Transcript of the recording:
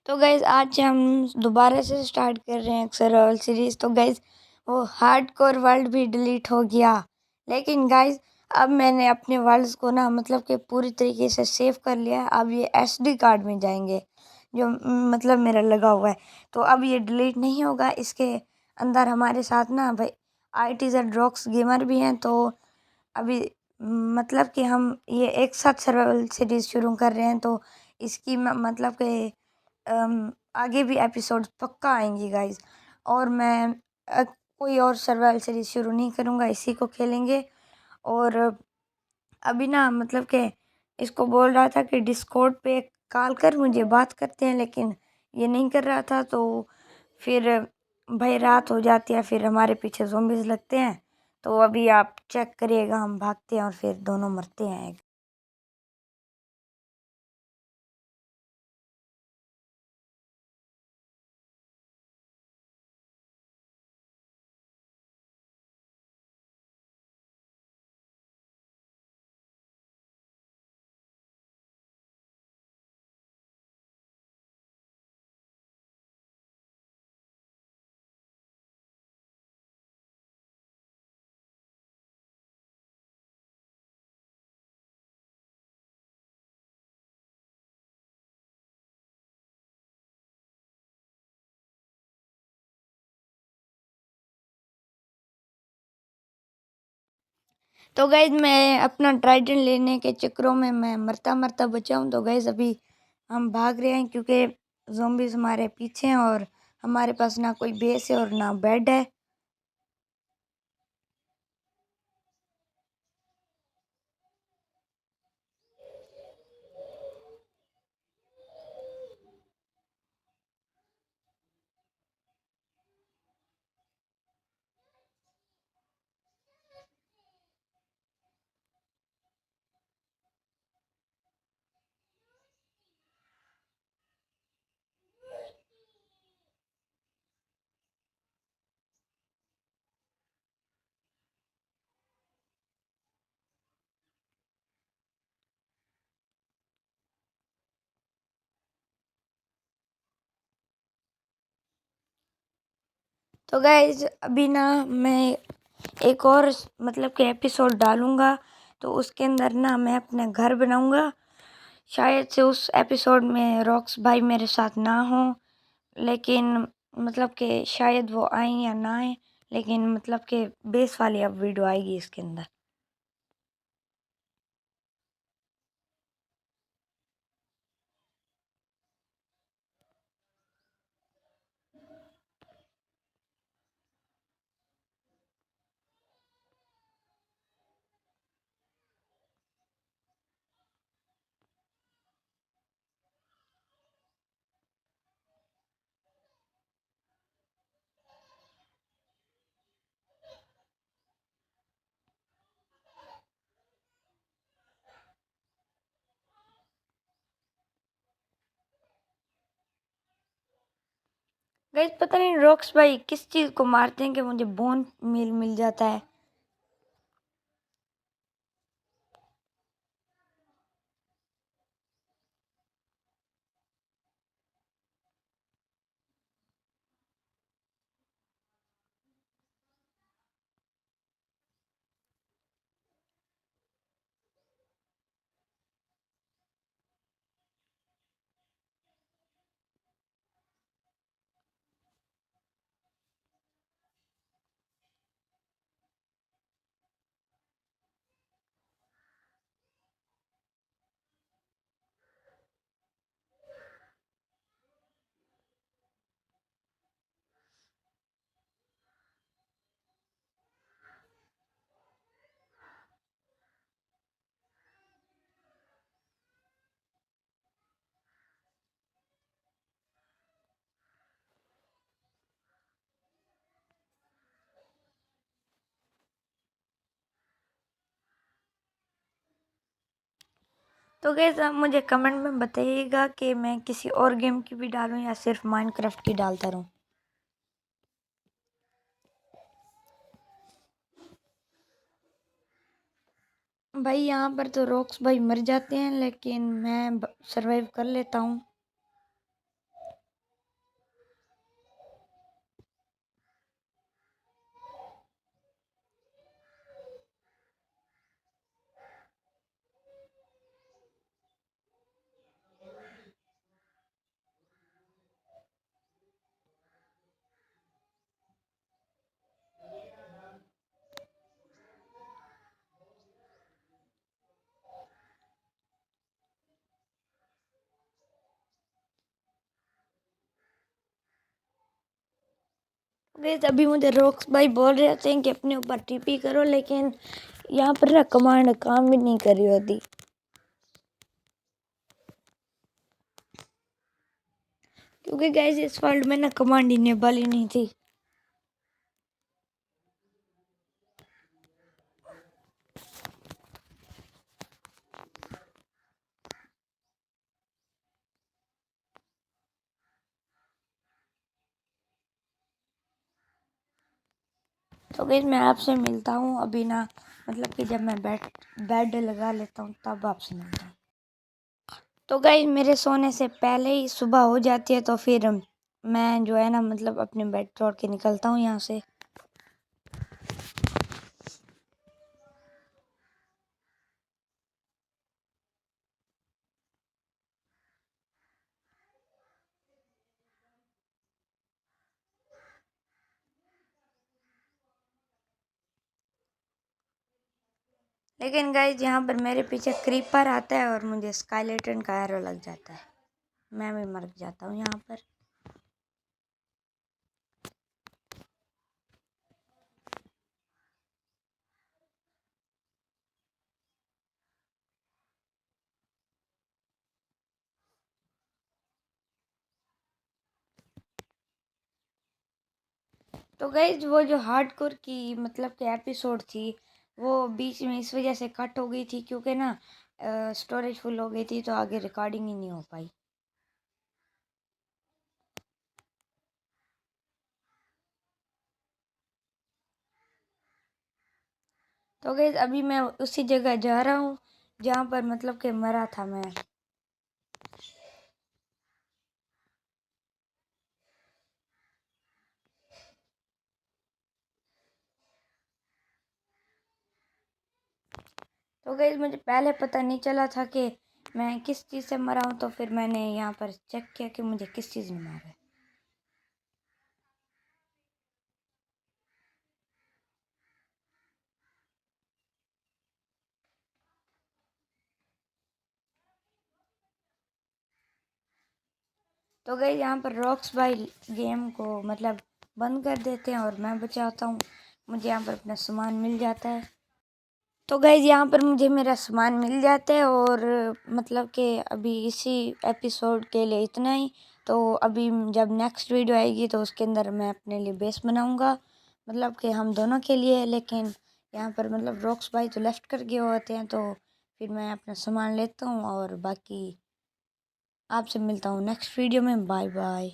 तो गाइज़ आज हम दोबारा से स्टार्ट कर रहे हैं एक सर्वाइवल सीरीज़। तो गाइज़ वो हार्डकोर वर्ल्ड भी डिलीट हो गया, लेकिन गाइज़ अब मैंने अपने वर्ल्ड्स को ना मतलब कि पूरी तरीके से सेव कर लिया है। अब ये एसडी कार्ड में जाएंगे जो मतलब मेरा लगा हुआ है। तो अब ये डिलीट नहीं होगा। इसके अंदर हमारे साथ ना भाई ITZ रॉक्स गेमर भी हैं। तो अभी मतलब कि हम ये एक साथ सर्वाइवल सीरीज़ शुरू कर रहे हैं। तो इसकी मतलब कि आगे भी एपिसोड्स पक्का आएंगी गाइज। और मैं कोई और सर्वाइवल सीरीज शुरू नहीं करूँगा, इसी को खेलेंगे। और अभी ना मतलब कि इसको बोल रहा था कि डिस्कॉर्ड पे कॉल कर मुझे बात करते हैं, लेकिन ये नहीं कर रहा था। तो फिर भाई रात हो जाती है, फिर हमारे पीछे ज़ॉम्बीज़ लगते हैं। तो अभी आप चेक करिएगा, हम भागते हैं और फिर दोनों मरते हैं। तो गाइज मैं अपना ट्राइडेंट लेने के चक्करों में मैं मरता मरता बचा हूँ। तो गाइज अभी हम भाग रहे हैं क्योंकि ज़ॉम्बीज़ हमारे पीछे हैं और हमारे पास ना कोई बेस है और ना बेड है। तो गाइज अभी ना मैं एक और मतलब कि एपिसोड डालूँगा। तो उसके अंदर ना मैं अपना घर बनाऊँगा। शायद से उस एपिसोड में रॉक्स भाई मेरे साथ ना हो, लेकिन मतलब कि शायद वो आएँ या ना आएँ, लेकिन मतलब कि बेस वाली अब वीडियो आएगी इसके अंदर। गाइस पता नहीं रॉक्स भाई किस चीज़ को मारते हैं कि मुझे बोन मिल मिल जाता है। तो गाइस आप मुझे कमेंट में बताइएगा कि मैं किसी और गेम की भी डालूं या सिर्फ माइनक्राफ्ट की डालता रहूं। भाई यहाँ पर तो रॉक्स भाई मर जाते हैं, लेकिन मैं सरवाइव कर लेता हूँ। गाइस अभी मुझे रॉक्स भाई बोल रहे थे कि अपने ऊपर टीपी करो, लेकिन यहाँ पर ना कमांड काम भी नहीं कर रही होती, क्योंकि गाइस इस वर्ल्ड में ना कमांड इनेबल ही नहीं थी। तो गाइस मैं आपसे मिलता हूँ अभी ना, मतलब कि जब मैं बेड लगा लेता हूँ तब आपसे मिलता हूँ। तो गाइस मेरे सोने से पहले ही सुबह हो जाती है, तो फिर मैं जो है ना मतलब अपने बेड छोड़ के निकलता हूँ यहाँ से। लेकिन गाइस यहाँ पर मेरे पीछे क्रीपर आता है और मुझे स्काइलेटन का एरो लग जाता है, मैं भी मर जाता हूँ यहाँ पर। तो गाइज वो जो हार्डकोर की मतलब कि एपिसोड थी, वो बीच में इस वजह से कट हो गई थी क्योंकि ना स्टोरेज फुल हो गई थी, तो आगे रिकॉर्डिंग ही नहीं हो पाई। तो गाइज अभी मैं उसी जगह जा रहा हूँ जहाँ पर मतलब कि मरा था मैं। तो गाइज मुझे पहले पता नहीं चला था कि मैं किस चीज़ से मरा हूँ, तो फिर मैंने यहाँ पर चेक किया कि मुझे किस चीज़ ने मारा है। तो गाइज यहाँ पर रॉक्स भाई गेम को मतलब बंद कर देते हैं और मैं बचाता हूँ, मुझे यहाँ पर अपना सामान मिल जाता है। तो गाइज यहाँ पर मुझे मेरा सामान मिल जाता है और मतलब कि अभी इसी एपिसोड के लिए इतना ही। तो अभी जब नेक्स्ट वीडियो आएगी तो उसके अंदर मैं अपने लिए बेस बनाऊंगा, मतलब कि हम दोनों के लिए। लेकिन यहाँ पर मतलब रॉक्स भाई तो लेफ्ट कर गए होते हैं, तो फिर मैं अपना सामान लेता हूँ और बाकी आपसे मिलता हूँ नेक्स्ट वीडियो में। Bye bye.